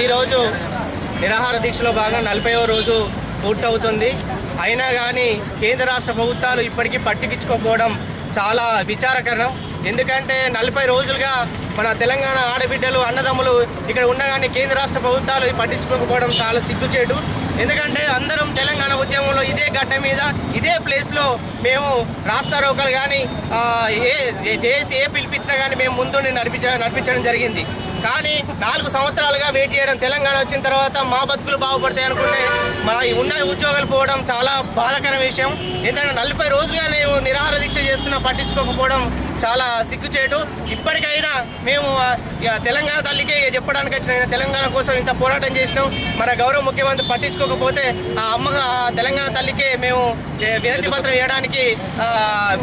ఈరోజు నిరాహార దీక్షలో భాగంగా 40వ రోజు పూర్తవుతుంది. అయినా కానీ కేంద్ర రాష్ట్ర ప్రభుత్వాలు ఇప్పటికీ పట్టించుకోకపోవడం చాలా విచారకరం. ఎందుకంటే 40 రోజులుగా మన తెలంగాణ ఆడబిడ్డలు అన్నదమ్ములు ఇక్కడ ఉన్న కానీ కేంద్ర రాష్ట్ర ప్రభుత్వాలు పట్టించుకోకపోవడం చాలా సిగ్గుచేటు. ఎందుకంటే అందరం తెలంగాణ ఉద్యమంలో ఇదే గడ్డ మీద ఇదే ప్లేస్లో మేము రాస్తారోకలు కానీ ఏ పిలిపించినా కానీ మేము ముందుండి నడిపించడం జరిగింది. కానీ 4 సంవత్సరాలుగా వెయిట్ చేయడం, తెలంగాణ వచ్చిన తర్వాత మా బతుకులు బాగుపడతాయి అనుకుంటే మా ఉన్న ఉద్యోగాలు పోవడం చాలా బాధాకర విషయం. ఎందుకంటే 40 రోజులుగా నేను నిరాహార దీక్ష చేస్తున్నా పట్టించుకోకపోవడం చాలా సిగ్గుచేటు. ఇప్పటికైనా మేము తెలంగాణ తల్లికి చెప్పడానికి వచ్చిన తెలంగాణ కోసం ఇంత పోరాటం చేసినాం. మన గౌరవ ముఖ్యమంత్రి పట్టించుకోకపోతే ఆ తెలంగాణ తల్లికి మేము వినతి పత్రం ఇవ్వడానికి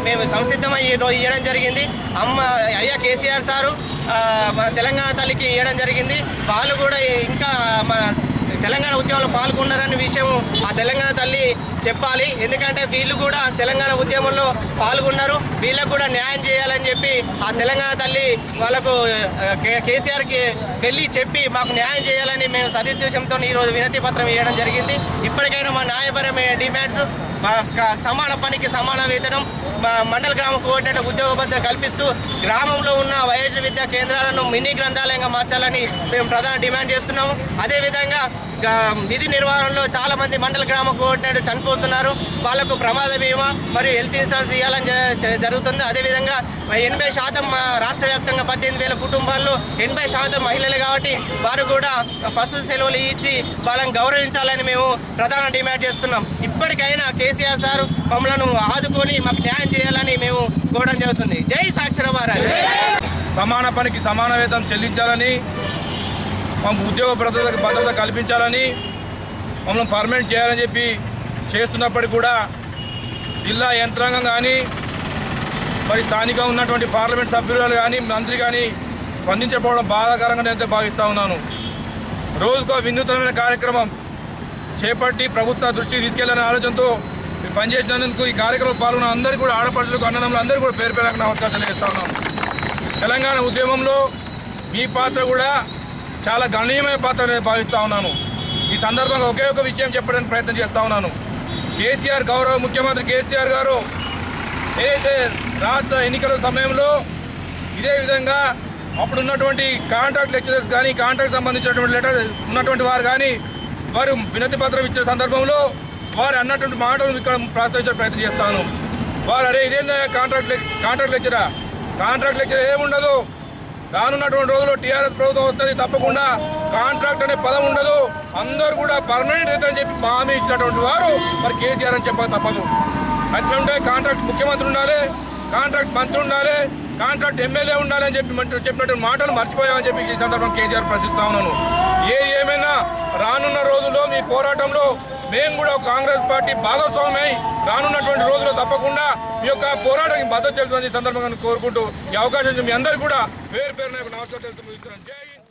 మేము సంసిద్ధమై ఇవ్వడం జరిగింది. అయ్యా కేసీఆర్ సారు మన తెలంగాణ తల్లికి ఇవ్వడం జరిగింది. వాళ్ళు కూడా ఇంకా మన తెలంగాణ ఉద్యమంలో పాల్గొన్నారనే విషయం ఆ తెలంగాణ తల్లి చెప్పాలి. ఎందుకంటే వీళ్ళు కూడా తెలంగాణ ఉద్యమంలో పాల్గొన్నారు, వీళ్ళకు కూడా న్యాయం చేయాలని చెప్పి ఆ తెలంగాణ తల్లి వాళ్ళకు కేసీఆర్కి వెళ్ళి చెప్పి మాకు న్యాయం చేయాలని మేము సదుద్దేశంతో ఈరోజు వినతి పత్రం ఇవ్వడం జరిగింది. ఇప్పటికైనా మా న్యాయపరమైన డిమాండ్స్ సమాన పనికి సమాన వేతనం, మండల గ్రామ కోఆర్డినేటర్ ఉద్యోగ భద్రత కల్పిస్తూ గ్రామంలో ఉన్న వయోజన విద్యా కేంద్రాలను మినీ గ్రంథాలయంగా మార్చాలని మేము ప్రధాన డిమాండ్ చేస్తున్నాము. అదేవిధంగా విధి నిర్వహణలో చాలామంది మండల గ్రామ కోఆర్డినేటర్ చనిపోతున్నారు. వాళ్లకు ప్రమాద బీమా మరియు హెల్త్ ఇన్సూరెన్స్ ఇవ్వాలని జరుగుతుంది. అదేవిధంగా 80% రాష్ట్ర వ్యాప్తంగా 18,000 కుటుంబాల్లో 80% మహిళలు కాబట్టి వారు కూడా పశు సెలవులు ఇచ్చి వాళ్ళని గౌరవించాలని మేము ప్రధాన డిమాండ్ చేస్తున్నాం. ఇప్పటికైనా కేసీఆర్ సార్ మమ్మల్ని ఆదుకొని మాకు న్యాయం చేయాలని మేము కోరడం జరుగుతుంది. జై సాక్షర భారత్. సమాన పనికి సమాన వేతనం చెల్లించాలని, ఉద్యోగ భద్రత కల్పించాలని, మమ్మల్ని పర్మనెంట్ చేయాలని చెప్పి చేస్తున్నప్పటికీ కూడా జిల్లా యంత్రాంగం కానీ మరి స్థానికంగా ఉన్నటువంటి పార్లమెంట్ సభ్యులు కానీ మంత్రి కానీ స్పందించకపోవడం బాధాకరంగా నేను భావిస్తూ ఉన్నాను. రోజుకో వినూత్నమైన కార్యక్రమం చేపట్టి ప్రభుత్వ దృష్టికి తీసుకెళ్లాలనే ఆలోచనతో పనిచేసినందుకు ఈ కార్యక్రమంలో పాల్గొన్న అందరికీ కూడా ఆడపడుచులకు అన్నదమ్ములు అందరూ కూడా పేరు పేరుకు నమస్కారం తెలియజేస్తా ఉన్నాను. తెలంగాణ ఉద్యమంలో మీ పాత్ర కూడా చాలా గణనీయమైన పాత్ర నేను భావిస్తూ ఉన్నాను. ఈ సందర్భంగా ఒకే ఒక విషయం చెప్పడానికి ప్రయత్నం చేస్తూ ఉన్నాను. కేసీఆర్ గౌరవ ముఖ్యమంత్రి కేసీఆర్ గారు ఏదైతే రాష్ట్ర ఎన్నికల సమయంలో ఇదే విధంగా అప్పుడున్నటువంటి కాంట్రాక్ట్ లెక్చరర్స్ కానీ కాంట్రాక్ట్ సంబంధించినటువంటి లెటర్ ఉన్నటువంటి వారు కానీ వారు వినతి పత్రం ఇచ్చిన సందర్భంలో వారు అన్నటువంటి మాటలు ఇక్కడ ప్రస్తావించే ప్రయత్నం చేస్తాను. వారు అరే ఇదేందా కాంట్రాక్ట్ లెక్చర్ ఏముండదు, రానున్నటువంటి రోజుల్లో టీఆర్ఎస్ ప్రభుత్వం వస్తుంది, తప్పకుండా కాంట్రాక్ట్ అనే పదం ఉండదు, అందరూ కూడా పర్మనెంట్ అవుతారని చెప్పి హామీ ఇచ్చినటువంటి వారు మరి కేసీఆర్ అని చెప్పక తప్పదు. అట్లుంటే కాంట్రాక్ట్ ముఖ్యమంత్రి ఉండాలి, కాంట్రాక్ట్ మంత్రి ఉండాలి, కాంట్రాక్ట్ ఎమ్మెల్యే ఉండాలని చెప్పినటువంటి మాటలు మర్చిపోయామని చెప్పి ఈ సందర్భంగా కేసీఆర్ ప్రశ్నిస్తా ఉన్నాను. ఏమైనా రానున్న రోజుల్లో మీ పోరాటంలో మేము కూడా కాంగ్రెస్ పార్టీ భాగస్వామ్యమై రానున్నటువంటి రోజుల్లో తప్పకుండా మీ యొక్క పోరాటానికి మద్దతు తెలుపుతుందని ఈ సందర్భంగా కోరుకుంటూ ఈ అవకాశం మీ అందరికీ కూడా పేరు నమస్కారం తెలుపుతున్నాను. జై హింద్.